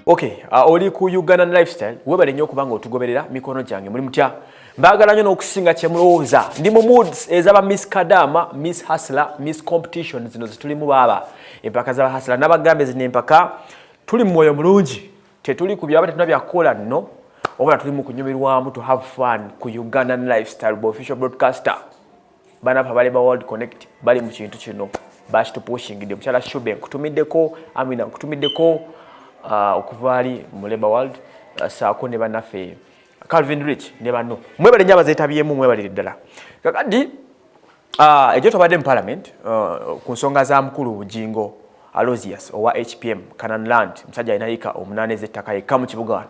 Okay, oli ku Uganda lifestyle webale nnyo kubanga otugoberera mikono gyange muri mutya mbagala nnyo n'okusinga kye mulowooza ndi mu moods ezaba Miss Kadama, Miss Hustler, Miss Competition zino zitulimu baba empaka z'aba hustler n'abagambe zino empaka tuli mu mwoyo mulungi tetuli ku byaba tetuna byakola nno obula tuli mu kunyumirwamu to have fun ku Uganda lifestyle bo official broadcaster bana pa bale ba World Connect bali mu kintu kino bash to pushing ndi mchala shube kutumiddeko amina kutumiddeko okuvali mu Labour World saako ne banafe Calvin Rich ne bano mwebale nyaba zetabyemu mwebale ddala kakadi ejo tobadde mu parliament ku nsonga za mukulu Bujingo Aloysius owa HPM Canaan musajja inalika omunane zettaka yekka mu kibuga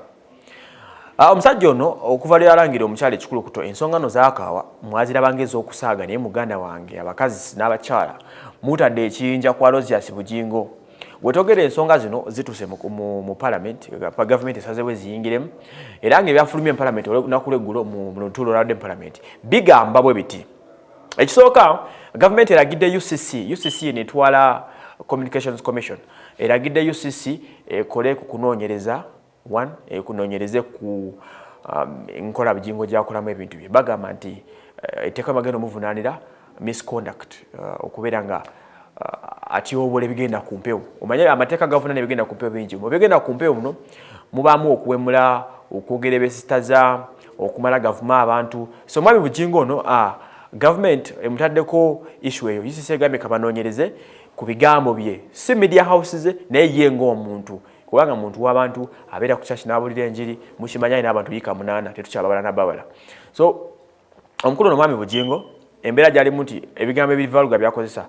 omusajja ono okuvalira alangira omukyala ekikulu kuto ensonga no zaakawa mwazira bangezo okusaaga naye muganda wange abakazi n'abakyala mutadde ekiyinja kwa Aloysius Bujingo wetogere ensonga zino zituse mu parliament pa government esazewe ziyingiremu era ng'ebyafulumye mu parliament nakuleggulo mu lutuulo lwadde mu parliament bigamba bwe biti ekisooka government eragidde UCC netwala Communications Commission eragidde UCC ekole ku kunoonyereza kunoonyereze ku nkola Bujingo gyakolamu ebintu bye bagamba nti etteeka bagenda omuvunaanira misconduct okubeera nga ati obole bigenda ku mpewo omanye amateeka gavuna ne bigenda ku mpewo bingi mu bigenda ku mpewo muno mubaamu okuwemula okwogera ebisitaza okumala gavuma abantu so mwami Bujingo ono government emutaddeko issue eyo yisise gambe kabanoonyereze ku bigambo bye si media houses naye ye ng'omuntu kubanga muntu w'abantu abeera ku church n'abulira enjiri mukimanyi alina abantu yika munana tetukyababala nababala so omukulu ono mwami Bujingo embeera gyalimu nti ebigambo ebivaluga byakozesa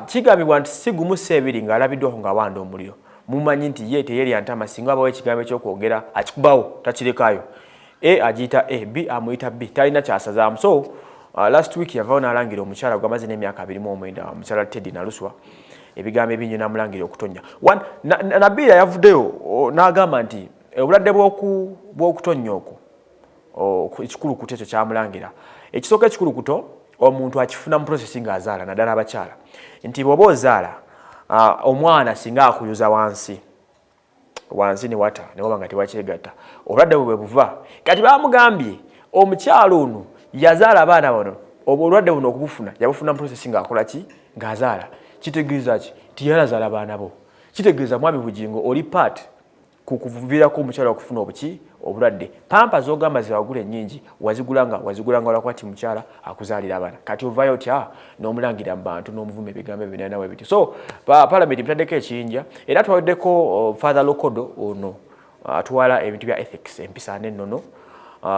kigambibwa nti si gumu seebiri ng'alabiddwako nga wanda omuliro mumanyi nti ye teyerya ntama singa abawo ekigambo ekyokwogera akikubawo takirekayo agiyita B amuyita B talina kyasazaamu so last week yavaawo n'alangira omukyala gwamaze n'emyaka 29 omukyala Teddy Naluswa ebigambo ebingi n'amulangira okutonya Nabira yavuddeyo n'agamba nti obulwadde bw'okutonya okwo ekikulukuto ekyo kyamulangira ekisooka ekikulukuto omuntu akifuna mu processing azaala naddala abakyala nti bw'oba ozaala omwana singa akuyuza wansi ne wata ne waba nga tewakyegatta obulwadde bwe buva kati bamugambye omukyala ono yazaala abaana bano obulwadde buno okubufuna yabufuna mu processing akola ki ng'azaala kitegeeza ki tiyalazaala abaana bo kitegeeza mwami Bujingo oli part kukuviirako omukyala okufuna obuki obulwadde pampa z'ogamba zewagula ennyingi wazigulanga olwakwati mukyala akuzaalira abaana kati ovayo otya n'omulangira mu bantu n'omuvuma ebigambo ebinene nawe biti so parliament mutaddeko ekiyinja era twaweddeko Father Lokodo ono atwala ebintu bya ethics empisa n'ennono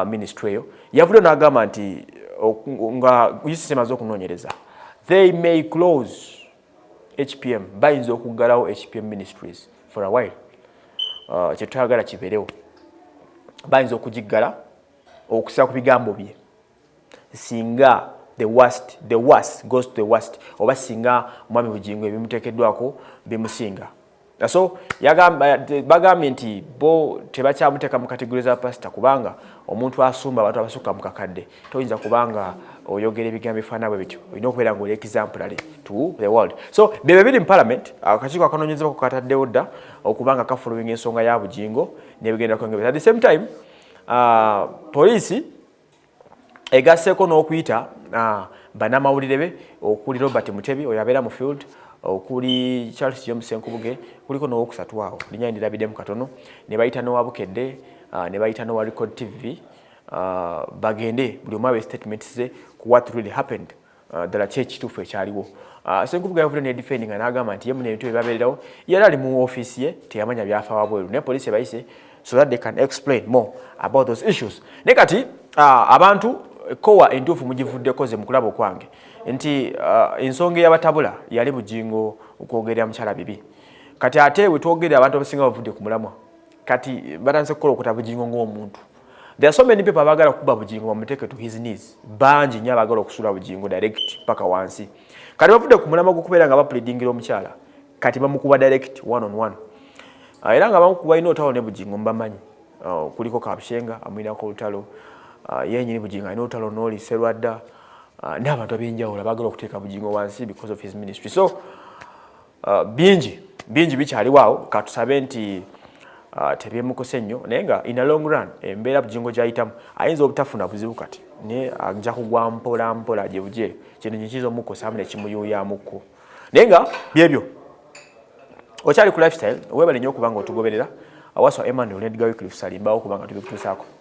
ministry eyo yavudde n'agamba nti nga yisisemaze okunoonyereza they may close HPM bayinza okuggalawo HPM ministries for a while kyetwagala kibeerewo bayinza okugiggala okusa ku bigambo bye singa the worst goes to the worst oba singa mwami Bujingo ebimuteekeddwako bimusinga so bagambye nti bo tebakyamuteeka mu kategori za pasita kubanga omuntu asumba abantu abasukka mu kakadde toyinza kubanga oyogera ebigambo ebifaana bwe bityo olina okubeera ng'oli exemplary to the world so bebe biri mu parliament akakiiko akanoonyezebwa kataddewo dda okubanga kafulumya ensonga ya Bujingo n'ebigenda kwengeza at the same time poliisi egasseeko n'okuyita bannamawulire be okuli Robert Mutebi oyo abeera mu field okuli Charles James Nkubuge kuliko n'owokusatu awo linnya ndirabiddemu katono ne bayita n'owabukedde ne bayita n'owa Record TV bagende buli omu abe statements ze ku what really happened ddala ki ekituufu ekyaliwo Nkubuge yavudde ne defending n'agamba nti ye mu ebintu ebyabeererawo yali ali mu ofiisi ye teyamanya byafa wabweru ne poliisi ebayise so that they can explain more about those issues ne kati abantu kowa entuufu mugivuddeko ze mukulaba okwange nti ensonga y'abatabula yali Bujingo okwogerera mukyala bibi kati ate wetwogerera abantu abasinga bavudde ku mulamwa kati batandise kukola okuta Bujingo ng'omuntu there are so many people abagala kuba Bujingo bamuteeke to his knees bangi nnyo abagala okusula Bujingo direct paka wansi kati bavudde ku mulamwa gw'okubeera nga bapleadingira omukyala kati bamukuba direct one on one era nga bamukuba ina olutalo ne Bujingo mbamanyi kuliko Kabushenga amwinako olutalo yenyini Bujingo alina olutalo n'oli Serwadda n'abantu ab'enjawulo abagala okuteeka Bujingo wansi because of his ministry so bingi bikyaliwo awo katusabe nti tebyemukose nnyo naye nga in a long run embeera Bujingo gy'ayitamu ayinza obutafuna buzibu kati naye ajja kugwa mpola mpola gye bugye kino kiyinza omukosaamu ne kimuyuuyamukko naye nga byebyo okyali ku lifestyle weebale nnyo okuba nga otugoberera awaswa Emmanuel ne Edgar Wycliffe Salimbawo okuba nga tubikutuusaako.